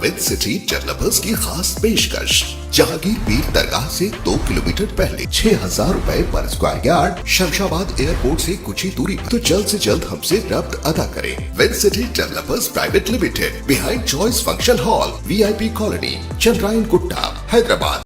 With city developers की खास पेशकश। जहांगीर पीर दरगाह से 2 किलोमीटर पहले 6,000 रुपए पर स्क्वायर यार्ड, शमशाबाद एयरपोर्ट से कुछ ही दूरी पर। तो जल्द से जल्द हमसे रब्त अदा करें। With city developers private limited, behind choice function hall, VIP colony, Chandrayan Gutta, Hyderabad.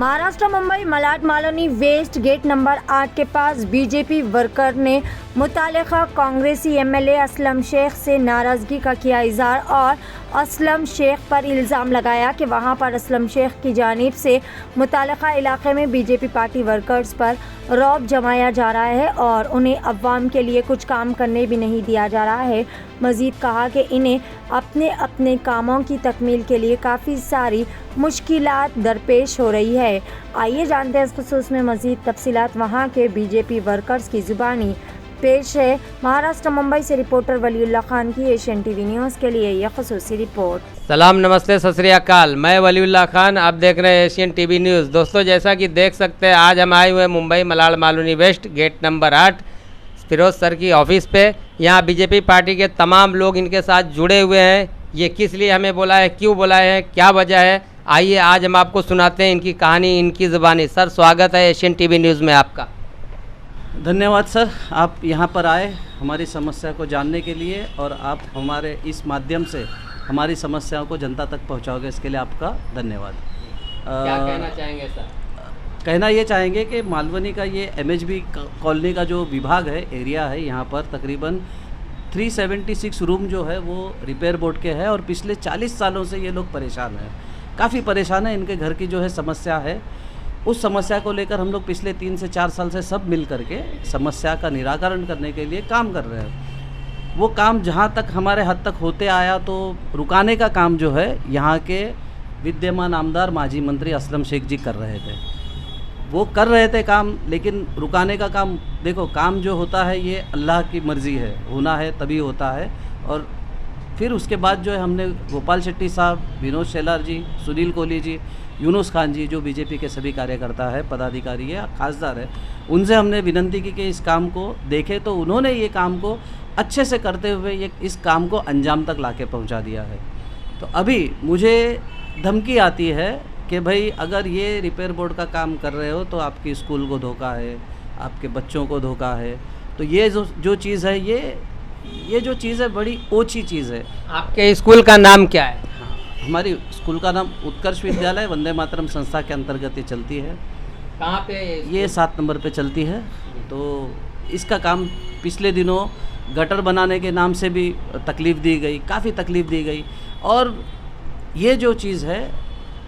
Maharashtra Mumbai Malad Malvani west gate number 8 के पास बीजेपी वर्कर ने मुतालिका कांग्रेसी MLA असलम शेख से नाराज़गी का किया इज़हार और असलम शेख पर इल्ज़ाम लगाया कि वहां पर असलम शेख की जानिब से मुतालिका इलाके में बीजेपी पार्टी वर्कर्स पर रौब जमाया जा रहा है और उन्हें अवाम के लिए कुछ काम करने भी नहीं दिया जा रहा है। मज़ीद कहा कि इन्हें अपने अपने कामों की तकमील के लिए काफ़ी सारी मुश्किलात दरपेश हो रही है। आइए जानते हैं इस खुसूस में मज़ीद तफसीलात वहाँ के बीजेपी वर्कर्स की ज़ुबानी। पेश है महाराष्ट्र मुंबई से रिपोर्टर वलीउल्लाह खान की एशियन TV न्यूज़ के लिए यह खुसूसी रिपोर्ट। सलाम, नमस्ते, सत श्री अकाल। मैं वलीउल्लाह खान, आप देख रहे हैं एशियन TV न्यूज़। दोस्तों, जैसा कि देख सकते हैं, आज हम आए हुए हैं Mumbai Malad Malvani west gate number 8 Firoz sir की ऑफ़िस पे। यहाँ बीजेपी पार्टी के तमाम लोग इनके साथ जुड़े हुए हैं। ये किस लिए हमें बुलाया है, क्यों बुलाए हैं, क्या वजह है, आइए आज हम आपको सुनाते हैं इनकी कहानी, इनकी ज़ुबानी। सर, स्वागत है एशियन TV न्यूज़ में आपका। धन्यवाद सर, आप यहाँ पर आए हमारी समस्या को जानने के लिए और आप हमारे इस माध्यम से हमारी समस्याओं को जनता तक पहुँचाओगे, इसके लिए आपका धन्यवाद। क्या कहना चाहेंगे सर? कहना ये चाहेंगे कि मालवनी का ये MHB कॉलोनी का जो विभाग है, एरिया है, यहाँ पर तकरीबन 376 रूम जो है वो रिपेयर बोर्ड के हैं और पिछले 40 सालों से ये लोग परेशान हैं, काफ़ी परेशान है। इनके घर की जो है समस्या है, उस समस्या को लेकर हम लोग पिछले 3 से 4 साल से सब मिल करके समस्या का निराकरण करने के लिए काम कर रहे हैं। वो काम जहाँ तक हमारे हद तक होते आया तो रुकाने का काम जो है यहाँ के विद्यमान आमदार माजी मंत्री असलम शेख जी कर रहे थे। वो कर रहे थे काम, लेकिन रुकाने का काम, देखो काम जो होता है ये अल्लाह की मर्ज़ी है, होना है तभी होता है। और फिर उसके बाद जो है हमने गोपाल शेट्टी साहब, विनोद शेलार जी, सुनील कोहली जी, यूनुस खान जी, जो बीजेपी के सभी कार्यकर्ता है, पदाधिकारी है, खासदार है, उनसे हमने विनंती की कि इस काम को देखें, तो उन्होंने ये काम को अच्छे से करते हुए ये इस काम को अंजाम तक लाके पहुंचा दिया है। तो अभी मुझे धमकी आती है कि भाई अगर ये रिपेयर बोर्ड का काम कर रहे हो तो आपकी स्कूल को धोखा है, आपके बच्चों को धोखा है। तो ये जो चीज़ है, ये जो चीज़ है बड़ी ओछी चीज़ है। आपके स्कूल का नाम क्या है? हमारी स्कूल का नाम उत्कर्ष विद्यालय वंदे मातरम संस्था के अंतर्गत ये चलती है। कहाँ पे? ये 7 नंबर पे चलती है। तो इसका काम पिछले दिनों गटर बनाने के नाम से भी तकलीफ़ दी गई, काफ़ी तकलीफ़ दी गई। और ये जो चीज़ है,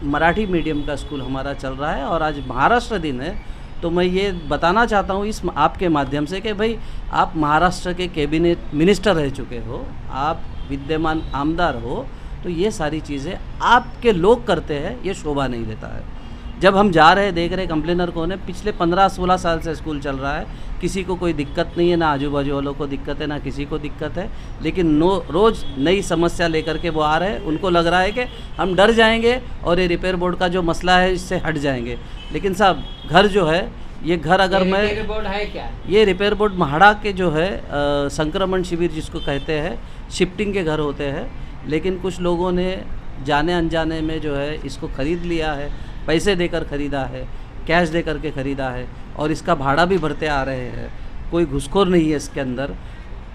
मराठी मीडियम का स्कूल हमारा चल रहा है और आज महाराष्ट्र दिन है, तो मैं ये बताना चाहता हूँ इस आपके माध्यम से कि भाई आप महाराष्ट्र के कैबिनेट मिनिस्टर रह चुके हो, आप विद्यमान आमदार हो, तो ये सारी चीज़ें आपके लोग करते हैं, ये शोभा नहीं देता है। जब हम जा रहे देख रहे कंप्लेनर कौन है, पिछले 15-16 साल से स्कूल चल रहा है, किसी को कोई दिक्कत नहीं है, ना आजू बाजू वालों को दिक्कत है, ना किसी को दिक्कत है, लेकिन रोज़ नई समस्या लेकर के वो आ रहे हैं। उनको लग रहा है कि हम डर जाएंगे और ये रिपेयर बोर्ड का जो मसला है इससे हट जाएंगे। लेकिन साहब, घर जो है, ये घर अगर मैं रिपेयर बोर्ड है क्या? ये रिपेयर बोर्ड महाड़ा के जो है संक्रमण शिविर जिसको कहते हैं, शिफ्टिंग के घर होते हैं, लेकिन कुछ लोगों ने जाने अनजाने में जो है इसको ख़रीद लिया है, पैसे देकर ख़रीदा है, कैश दे करके ख़रीदा है और इसका भाड़ा भी भरते आ रहे हैं। कोई घुसखोर नहीं है इसके अंदर,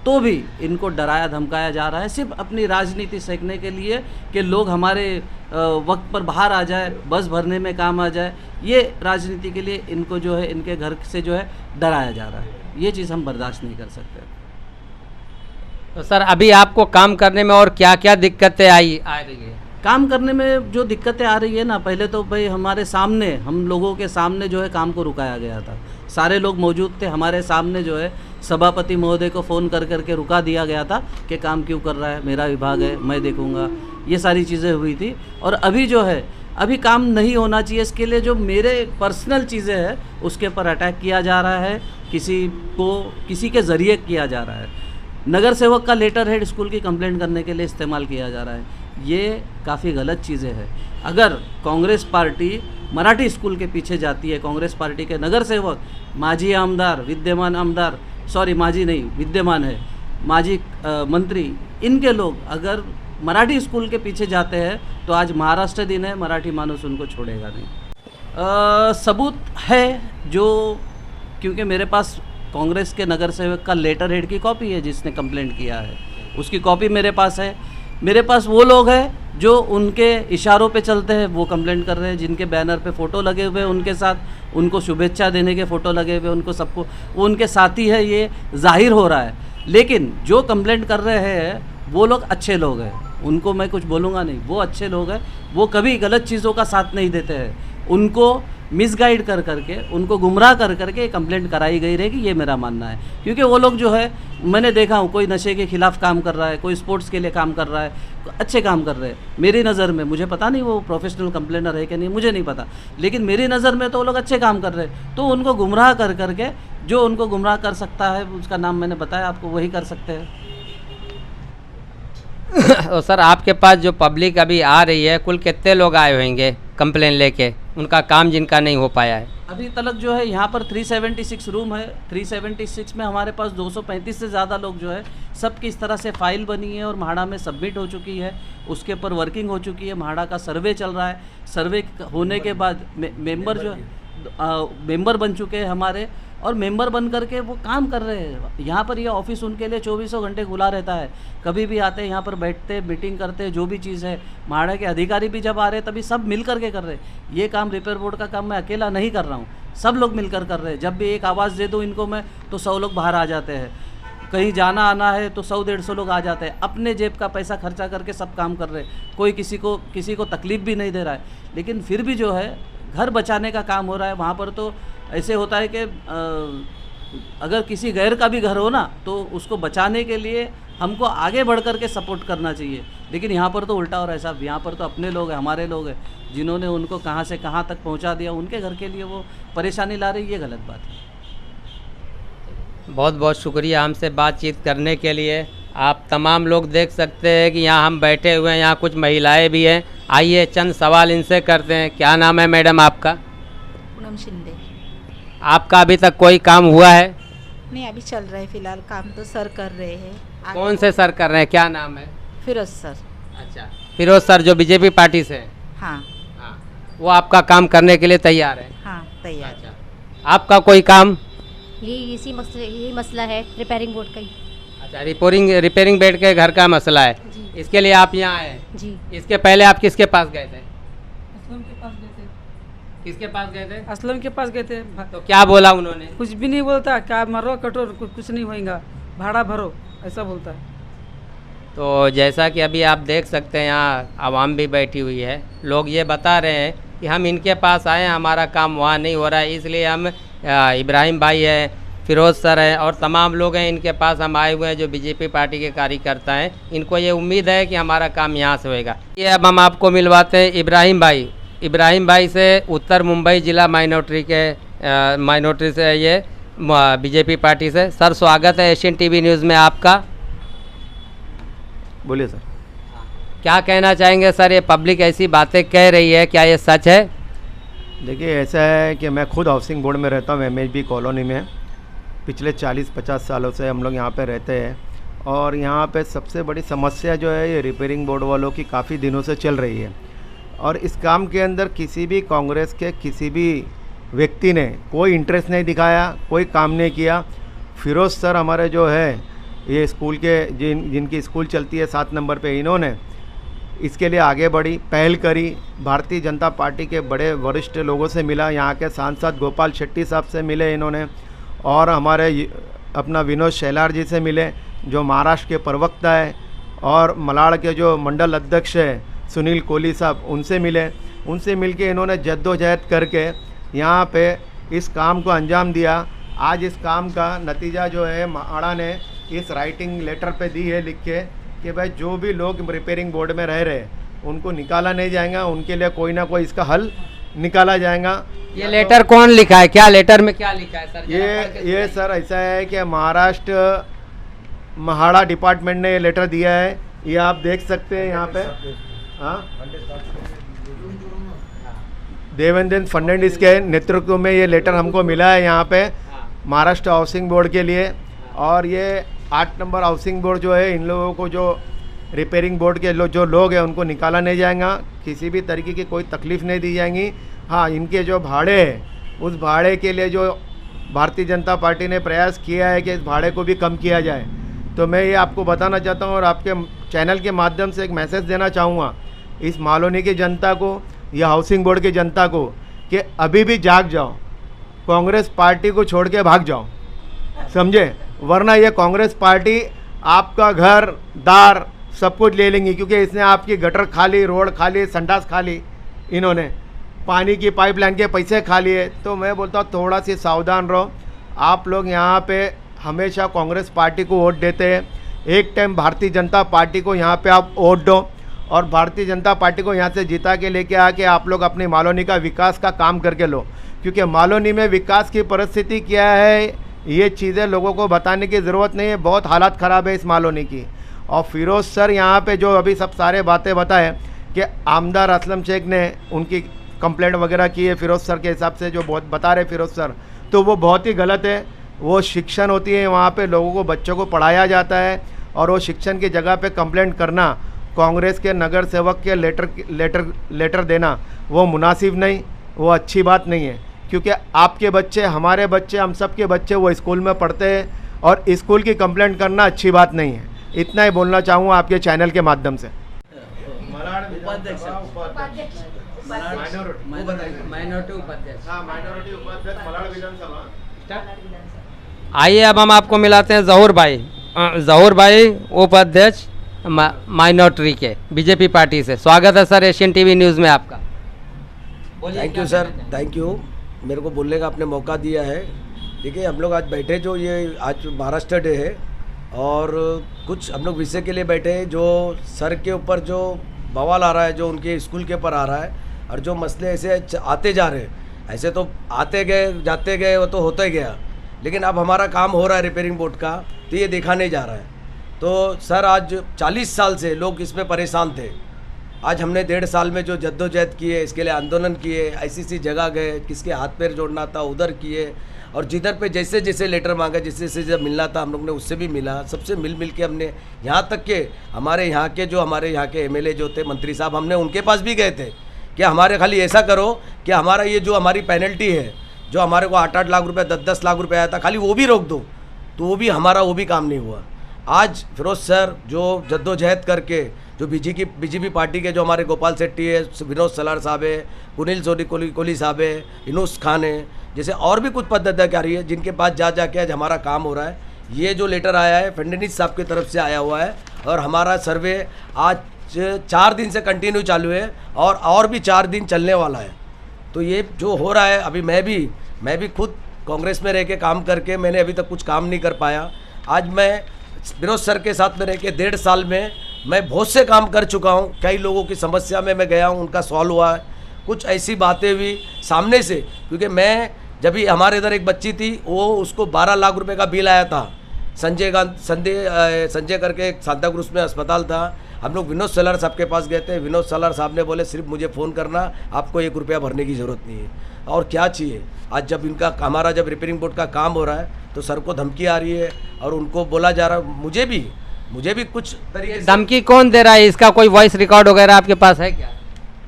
तो भी इनको डराया धमकाया जा रहा है सिर्फ अपनी राजनीति सेकने के लिए कि लोग हमारे वक्त पर बाहर आ जाए, बस भरने में काम आ जाए। ये राजनीति के लिए इनको जो है इनके घर से जो है डराया जा रहा है। ये चीज़ हम बर्दाश्त नहीं कर सकते। तो सर, अभी आपको काम करने में और क्या क्या दिक्कतें आ रही है? काम करने में जो दिक्कतें आ रही है ना, पहले तो भाई हमारे सामने, हम लोगों के सामने जो है काम को रुकाया गया था। सारे लोग मौजूद थे, हमारे सामने जो है सभापति महोदय को फ़ोन कर करके रुका दिया गया था कि काम क्यों कर रहा है, मेरा विभाग है, मैं देखूंगा। ये सारी चीज़ें हुई थी। और अभी जो है, अभी काम नहीं होना चाहिए, इसके लिए जो मेरे पर्सनल चीज़ें हैं उसके ऊपर अटैक किया जा रहा है, किसी के ज़रिए किया जा रहा है। नगर सेवक का लेटर हेड स्कूल की कंप्लेंट करने के लिए इस्तेमाल किया जा रहा है। ये काफ़ी गलत चीज़ें हैं। अगर कांग्रेस पार्टी मराठी स्कूल के पीछे जाती है, कांग्रेस पार्टी के नगर सेवक, माजी आमदार, विद्यमान आमदार, सॉरी माजी नहीं विद्यमान है, माजी मंत्री, इनके लोग अगर मराठी स्कूल के पीछे जाते हैं तो आज महाराष्ट्र दिन है, मराठी मानुस उनको छोड़ेगा नहीं। सबूत है जो, क्योंकि मेरे पास कांग्रेस के नगर सेवक का लेटर हेड की कॉपी है जिसने कंप्लेंट किया है, उसकी कॉपी मेरे पास है। मेरे पास वो लोग हैं जो उनके इशारों पे चलते हैं, वो कंप्लेंट कर रहे हैं, जिनके बैनर पे फ़ोटो लगे हुए हैं उनके साथ, उनको शुभेच्छा देने के फ़ोटो लगे हुए, उनको सबको वो उनके साथी है, ये जाहिर हो रहा है। लेकिन जो कंप्लेंट कर रहे हैं वो लोग अच्छे लोग हैं, उनको मैं कुछ बोलूँगा नहीं, वो अच्छे लोग हैं, वो कभी गलत चीज़ों का साथ नहीं देते हैं। उनको मिसगाइड कर करके, उनको गुमराह कर करके कंप्लेंट कराई गई रहेगी, ये मेरा मानना है। क्योंकि वो लोग जो है, मैंने देखा हूँ, कोई नशे के खिलाफ काम कर रहा है, कोई स्पोर्ट्स के लिए काम कर रहा है, अच्छे काम कर रहे हैं मेरी नज़र में। मुझे पता नहीं वो प्रोफेशनल कंप्लेनर है कि नहीं, मुझे नहीं पता, लेकिन मेरी नज़र में तो वो लोग अच्छे काम कर रहे हैं। तो उनको गुमराह कर करके, जो उनको गुमराह कर सकता है, उसका नाम मैंने बताया आपको, वही कर सकते हैं। और सर, आपके पास जो पब्लिक अभी आ रही है, कुल कितने लोग आए होंगे कंप्लेन लेके, उनका काम जिनका नहीं हो पाया है? अभी तक जो है यहाँ पर 376 रूम है, 376 में हमारे पास 235 से ज़्यादा लोग जो है, सबकी इस तरह से फाइल बनी है और म्हाडा में सबमिट हो चुकी है, उसके ऊपर वर्किंग हो चुकी है, म्हाडा का सर्वे चल रहा है। सर्वे होने के बाद मेंबर जो मेंबर बन चुके हैं हमारे, और मेंबर बन करके वो काम कर रहे हैं। यहाँ पर ये ऑफिस उनके लिए 24 घंटे खुला रहता है, कभी भी आते हैं यहाँ पर, बैठते मीटिंग करते, जो भी चीज़ है। म्हाडा के अधिकारी भी जब आ रहे हैं तभी सब मिल करके कर रहे हैं। ये काम रिपेयर बोर्ड का काम मैं अकेला नहीं कर रहा हूँ, सब लोग मिलकर कर रहे हैं। जब भी एक आवाज़ दे दूँ इनको मैं, तो 100 लोग बाहर आ जाते हैं। कहीं जाना आना है तो 100-150 लोग आ जाते हैं, अपने जेब का पैसा खर्चा करके सब काम कर रहे हैं। कोई किसी को तकलीफ़ भी नहीं दे रहा है। लेकिन फिर भी जो है, घर बचाने का काम हो रहा है। वहाँ पर तो ऐसे होता है कि अगर किसी गैर का भी घर हो ना, तो उसको बचाने के लिए हमको आगे बढ़ कर के सपोर्ट करना चाहिए। लेकिन यहाँ पर तो उल्टा हो रहा है साहब, यहाँ पर तो अपने लोग हैं, हमारे लोग हैं, जिन्होंने उनको कहाँ से कहाँ तक पहुँचा दिया, उनके घर के लिए वो परेशानी ला रही, ये गलत बात है। बहुत बहुत शुक्रिया हमसे बातचीत करने के लिए। आप तमाम लोग देख सकते हैं कि यहाँ हम बैठे हुए हैं, यहाँ कुछ महिलाएं भी हैं। आइए चंद सवाल इनसे करते हैं। क्या नाम है मैडम आपका? पूनम शिंदे। आपका अभी तक कोई काम हुआ है? नहीं, अभी चल रहा है फिलहाल काम, तो सर कर रहे हैं। कौन से सर कर रहे हैं? क्या नाम है? फिरोज सर। अच्छा, फिरोज सर जो बीजेपी पार्टी से हैं। हाँ हाँ, वो आपका काम करने के लिए तैयार है? हाँ तैयार। अच्छा, आपका कोई काम? यही मसला है रिपेयरिंग बोर्ड का ही। अच्छा, रिपेयरिंग बेड के घर का मसला है, इसके लिए आप यहाँ आए जी। इसके पहले आप किसके पास गए थे? असलम के पास गए थे। किसके पास गए थे? असलम के पास गए थे। तो क्या बोला उन्होंने? कुछ भी नहीं बोलता, क्या मरो कटो, कुछ नहीं होएगा, भाड़ा भरो, ऐसा बोलता है। तो जैसा कि अभी आप देख सकते हैं, यहाँ आवाम भी बैठी हुई है। लोग ये बता रहे हैं कि हम इनके पास आए हैं, हमारा काम वहाँ नहीं हो रहा है, इसलिए हम इब्राहिम भाई है, फिरोज सर हैं और तमाम लोग हैं, इनके पास हम आए हुए हैं जो बीजेपी पार्टी के कार्यकर्ता हैं। इनको ये उम्मीद है कि हमारा काम यहाँ से होएगा। ये अब हम आपको मिलवाते हैं इब्राहिम भाई से। उत्तर मुंबई जिला माइनॉरिटी से ये बीजेपी पार्टी से। सर, स्वागत है एशियन टीवी न्यूज़ में आपका। बोलिए सर। क्या कहना चाहेंगे सर? ये पब्लिक ऐसी बातें कह रही है, क्या ये सच है? देखिए, ऐसा है कि मैं खुद हाउसिंग बोर्ड में रहता हूँ, MHB कॉलोनी में। पिछले 40-50 सालों से हम लोग यहाँ पे रहते हैं और यहाँ पे सबसे बड़ी समस्या जो है, ये रिपेयरिंग बोर्ड वालों की काफ़ी दिनों से चल रही है। और इस काम के अंदर किसी भी कांग्रेस के किसी भी व्यक्ति ने कोई इंटरेस्ट नहीं दिखाया, कोई काम नहीं किया। फिरोज सर हमारे जो है, ये स्कूल के जिनकी स्कूल चलती है 7 नंबर पे, इन्होंने इसके लिए आगे बढ़ी, पहल करी। भारतीय जनता पार्टी के बड़े वरिष्ठ लोगों से मिला, यहाँ के सांसद गोपाल शेट्टी साहब से मिले इन्होंने, और हमारे अपना विनोद शेलार जी से मिले जो महाराष्ट्र के प्रवक्ता है, और मलाड़ के जो मंडल अध्यक्ष है सुनील कोहली साहब, उनसे मिले। उनसे मिलके इन्होंने जद्दोजहद करके यहाँ पे इस काम को अंजाम दिया। आज इस काम का नतीजा जो है, म्हाडा ने इस राइटिंग लेटर पे दी है लिख के कि भाई जो भी लोग रिपेयरिंग बोर्ड में रह रहे हैं उनको निकाला नहीं जाएगा, उनके लिए कोई ना कोई इसका हल निकाला जाएगा। ये लेटर कौन लिखा है? क्या लेटर में क्या लिखा है सर? ये सर ऐसा है कि महाराष्ट्र म्हाडा डिपार्टमेंट ने ये लेटर दिया है, ये आप देख सकते हैं यहाँ पे। हाँ, देवेंद्र फडणवीस के नेतृत्व में ये लेटर हमको मिला है यहाँ पे महाराष्ट्र हाउसिंग बोर्ड के लिए। और ये 8 नंबर हाउसिंग बोर्ड जो है, इन लोगों को जो रिपेयरिंग बोर्ड के जो लोग हैं उनको निकाला नहीं जाएगा, किसी भी तरीके की कोई तकलीफ़ नहीं दी जाएगी। हाँ, इनके जो भाड़े हैं उस भाड़े के लिए जो भारतीय जनता पार्टी ने प्रयास किया है कि इस भाड़े को भी कम किया जाए। तो मैं ये आपको बताना चाहता हूँ और आपके चैनल के माध्यम से एक मैसेज देना चाहूँगा इस मालोनी की जनता को या हाउसिंग बोर्ड की जनता को कि अभी भी जाग जाओ, कांग्रेस पार्टी को छोड़ के भाग जाओ, समझे, वरना ये कांग्रेस पार्टी आपका घर दार सब कुछ ले लेंगी, क्योंकि इसने आपकी गटर खा ली, रोड खा ली, संडास खा ली, इन्होंने पानी की पाइपलाइन के पैसे खा लिए। तो मैं बोलता हूँ थोड़ा सी सावधान रहो। आप लोग यहाँ पे हमेशा कांग्रेस पार्टी को वोट देते हैं, एक टाइम भारतीय जनता पार्टी को यहाँ पे आप वोट दो और भारतीय जनता पार्टी को यहाँ से जिता के लेके आके आप लोग अपनी मालोनी का विकास का काम करके लो, क्योंकि मालोनी में विकास की परिस्थिति क्या है ये चीज़ें लोगों को बताने की ज़रूरत नहीं है। बहुत हालत ख़राब है इस मालोनी की। और फिरोज़ सर यहाँ पे जो अभी सब सारे बातें बताए कि आमदार असलम शेख ने उनकी कंप्लेंट वगैरह की है फिरोज़ सर के हिसाब से जो बहुत बता रहे फिरोज़ सर, तो वो बहुत ही गलत है। वो शिक्षण होती है, वहाँ पे लोगों को बच्चों को पढ़ाया जाता है और वो शिक्षण की जगह पे कंप्लेंट करना, कांग्रेस के नगर सेवक के लेटर देना वो मुनासिब नहीं, वो अच्छी बात नहीं है। क्योंकि आपके बच्चे, हमारे बच्चे, हम सब के बच्चे वो स्कूल में पढ़ते हैं और स्कूल की कंप्लेंट करना अच्छी बात नहीं है। इतना ही बोलना चाहूँगा आपके चैनल के माध्यम से। आइए अब हम आपको मिलाते हैं जहूर भाई उपाध्यक्ष माइनॉरिटी के बीजेपी पार्टी से। स्वागत है सर एशियन टीवी न्यूज़ में आपका। Thank you sir, thank you, मेरे को बोलने का आपने मौका दिया है। देखिए हम लोग आज बैठे, जो ये आज महाराष्ट्र डे है और कुछ हम लोग विषय के लिए बैठे हैं जो सर के ऊपर जो बवाल आ रहा है, जो उनके स्कूल के ऊपर आ रहा है और जो मसले ऐसे आते जा रहे हैं, ऐसे तो आते गए जाते गए, वो तो होता ही गया, लेकिन अब हमारा काम हो रहा है रिपेयरिंग बोर्ड का, तो ये देखा नहीं जा रहा है। तो सर आज 40 साल से लोग इसमें परेशान थे। आज हमने 1.5 साल में जो जद्दोजहद किए, इसके लिए आंदोलन किए, ऐसी जगह गए, किसके हाथ पैर जोड़ना था उधर किए, और जिधर पे जैसे जैसे लेटर मांगा, जैसे जब मिलना था हम लोग ने उससे भी मिला, सबसे मिल के हमने यहाँ तक के हमारे यहाँ के MLA जो थे, मंत्री साहब, हमने उनके पास भी गए थे कि हमारे खाली ऐसा करो कि हमारा ये जो हमारी पेनल्टी है, जो हमारे को 8-8 लाख रुपये 10-10 लाख रुपये आया था, खाली वो भी रोक दो। तो वो भी काम नहीं हुआ। आज फिरोज सर जो जद्दोजहद करके, जो बीजेपी पार्टी के जो हमारे गोपाल शेट्टी है, विनोद सलार साहब है, कुनिल कोहली साहब है, इनूस खान है, जैसे और भी कुछ पदाधिकारी है जिनके पास जा के आज हमारा काम हो रहा है। ये जो लेटर आया है फडणवीस साहब की तरफ से आया हुआ है और हमारा सर्वे आज 4 दिन से कंटिन्यू चालू है और भी 4 दिन चलने वाला है। तो ये जो हो रहा है, अभी मैं भी खुद कांग्रेस में रह के काम करके मैंने अभी तक कुछ काम नहीं कर पाया। आज मैं विनोद सर के साथ में रह के 1.5 साल में मैं बहुत से काम कर चुका हूँ। कई लोगों की समस्या में मैं गया हूँ, उनका सॉल्व हुआ है। कुछ ऐसी बातें हुई सामने से, क्योंकि मैं जब भी हमारे इधर एक बच्ची थी, वो उसको 12 लाख रुपए का बिल आया था। संजय करके एक सांता क्रूज में अस्पताल था। हम लोग विनोद सलार साहब के पास गए थे। विनोद सलार साहब ने बोले सिर्फ मुझे फ़ोन करना, आपको 1 रुपया भरने की ज़रूरत नहीं है। और क्या चाहिए, आज जब हमारा जब रिपेयरिंग बोर्ड का काम हो रहा है तो सर को धमकी आ रही है और उनको बोला जा रहा है, मुझे भी कुछ तरीके से। धमकी कौन दे रहा है? इसका कोई वॉइस रिकॉर्ड वगैरह आपके पास है क्या?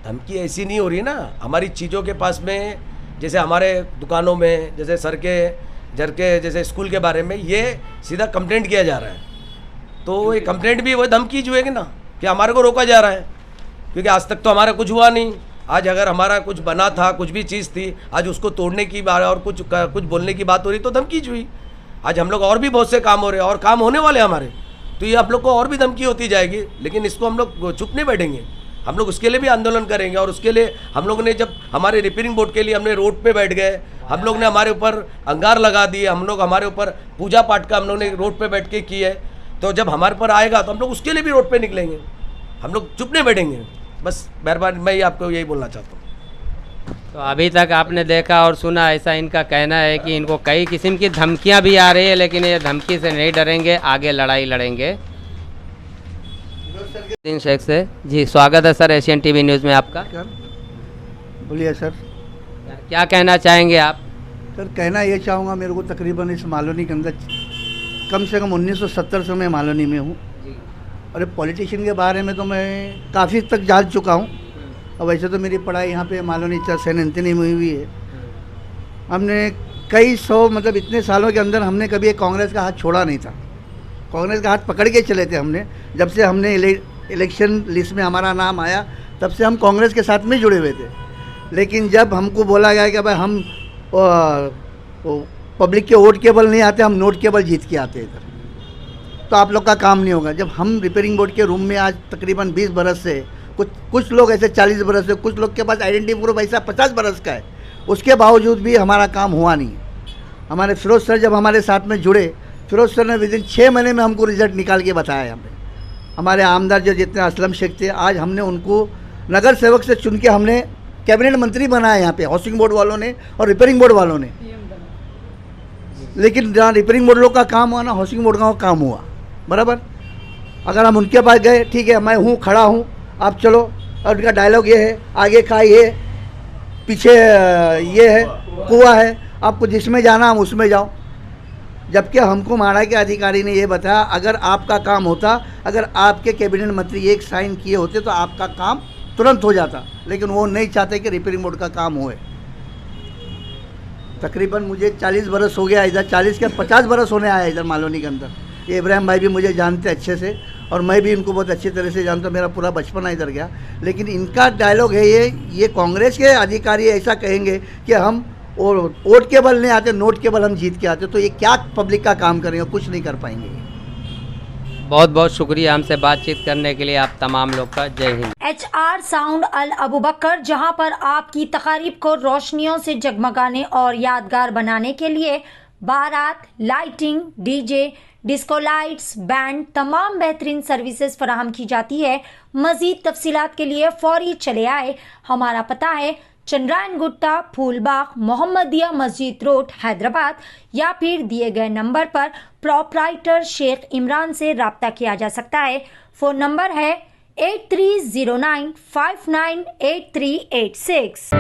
धमकी ऐसी नहीं हो रही ना, हमारी चीज़ों के पास में, जैसे हमारे दुकानों में, जैसे सर के जैसे स्कूल के बारे में ये सीधा कंप्लेंट किया जा रहा है। तो ये कंप्लेंट भी वही धमकी जो है कि ना, कि हमारे को रोका जा रहा है, क्योंकि आज तक तो हमारा कुछ हुआ नहीं। आज अगर हमारा कुछ बना था, कुछ भी चीज़ थी, आज उसको तोड़ने की बात और कुछ बोलने की बात हो रही तो धमकी हुई। आज हम लोग और भी बहुत से काम हो रहे हैं और काम होने वाले हमारे, तो ये आप लोग को और भी धमकी होती जाएगी। लेकिन इसको हम लोग चुप नहीं बैठेंगे, हम लोग उसके लिए भी आंदोलन करेंगे। और उसके लिए हम लोगों ने जब हमारे रिपेयरिंग बोर्ड के लिए हमने रोड पे बैठ गए, हम लोग ने हमारे ऊपर अंगार लगा दिए, हम लोग हमारे ऊपर पूजा पाठ का हम लोग ने रोड पे बैठ के की है। तो जब हमारे पर आएगा तो हम लोग उसके लिए भी रोड पे निकलेंगे, हम लोग चुप नहीं बैठेंगे। बस मेहरबानी, मैं आपको यही बोलना चाहता हूँ। तो अभी तक आपने देखा और सुना, ऐसा इनका कहना है कि इनको कई किस्म की धमकियां भी आ रही है, लेकिन ये धमकी से नहीं डरेंगे, आगे लड़ाई लड़ेंगे। दिन शेख से जी, स्वागत है सर एशियन टीवी न्यूज़ में आपका। बोलिए सर। क्या कहना चाहेंगे आप? सर कहना ये चाहूँगा, मेरे को तकरीबन इस मालोनी के अंदर कम से कम 1970 से मैं मालोनी में हूँ। और पॉलिटिशियन के बारे में तो मैं काफ़ी तक जान चुका हूँ। और वैसे तो मेरी पढ़ाई यहाँ पे मालोनी सेंट एंथनी में हुई है। हमने कई सौ मतलब इतने सालों के अंदर हमने कभी एक कांग्रेस का हाथ छोड़ा नहीं था। कांग्रेस का हाथ पकड़ के चले थे हमने। जब से हमने इलेक्शन लिस्ट में हमारा नाम आया तब से हम कांग्रेस के साथ में जुड़े हुए थे। लेकिन जब हमको बोला गया कि भाई हम पब्लिक के वोट केवल नहीं आते, हम नोट केवल जीत के आते इधर, तो आप लोग का काम नहीं होगा। जब हम रिपेयरिंग बोर्ड के रूम में आज तकरीबन 20 बरस से, कुछ लोग ऐसे 40 बरस से, कुछ लोग के पास आइडेंटिटी प्रूफ ऐसा 50 बरस का है, उसके बावजूद भी हमारा काम हुआ नहीं। हमारे फिरोज सर जब हमारे साथ में जुड़े, फिरोज सर ने विदिन 6 महीने में हमको रिजल्ट निकाल के बताया। यहाँ पे हमारे आमदार जो जितने असलम शेख थे, आज हमने उनको नगर सेवक से चुन के हमने कैबिनेट मंत्री बनाया यहाँ पे, हाउसिंग बोर्ड वालों ने और रिपेयरिंग बोर्ड वालों ने। लेकिन जहाँ रिपेयरिंग बोर्ड लोग का काम हुआ ना, हाउसिंग बोर्ड का काम हुआ बराबर। अगर हम उनके पास गए, ठीक है मैं हूँ, खड़ा हूँ, आप चलो, और उनका डायलॉग ये है, आगे खाई है, पीछे ये है, कुआं है, आपको जिसमें जाना हम उसमें जाओ। जबकि हमको माड़ा के अधिकारी ने ये बताया, अगर आपका काम होता, अगर आपके कैबिनेट मंत्री एक साइन किए होते तो आपका काम तुरंत हो जाता। लेकिन वो नहीं चाहते कि रिपेयरिंग बोर्ड का काम होए। तकरीबन मुझे 40 बरस हो गया इधर, 40 के 50 बरस होने आया इधर मालोनी के अंदर। ये इब्राहिम भाई भी मुझे जानते अच्छे से और मैं भी इनको बहुत अच्छी तरह से जानता हूँ, मेरा पूरा बचपन इधर गया। लेकिन इनका डायलॉग है ये कांग्रेस के अधिकारी ऐसा कहेंगे कि हम वोट के बल नहीं आते, नोट के बल हम जीत के आते, तो ये क्या पब्लिक का काम करेंगे? कुछ नहीं कर पाएंगे। बहुत बहुत शुक्रिया हमसे बातचीत करने के लिए आप तमाम लोग का। जय हिंद। HR साउंड अल अबू बकर, जहां पर आपकी तकारीब को रोशनियों से जगमगाने और यादगार बनाने के लिए बारात, lighting, DJ, disco lights, band, तमाम बेहतरीन सर्विसेज फराहम की जाती है। मजीद तफसीलात के लिए फौरी चले आए। हमारा पता है चंद्रायन गुट्टा, फूलबाग, मोहम्मदिया मस्जिद रोड, हैदराबाद, या फिर दिए गए नंबर पर प्रोप्राइटर शेख इमरान से रब्ता किया जा सकता है। फ़ोन नंबर है 8309598386।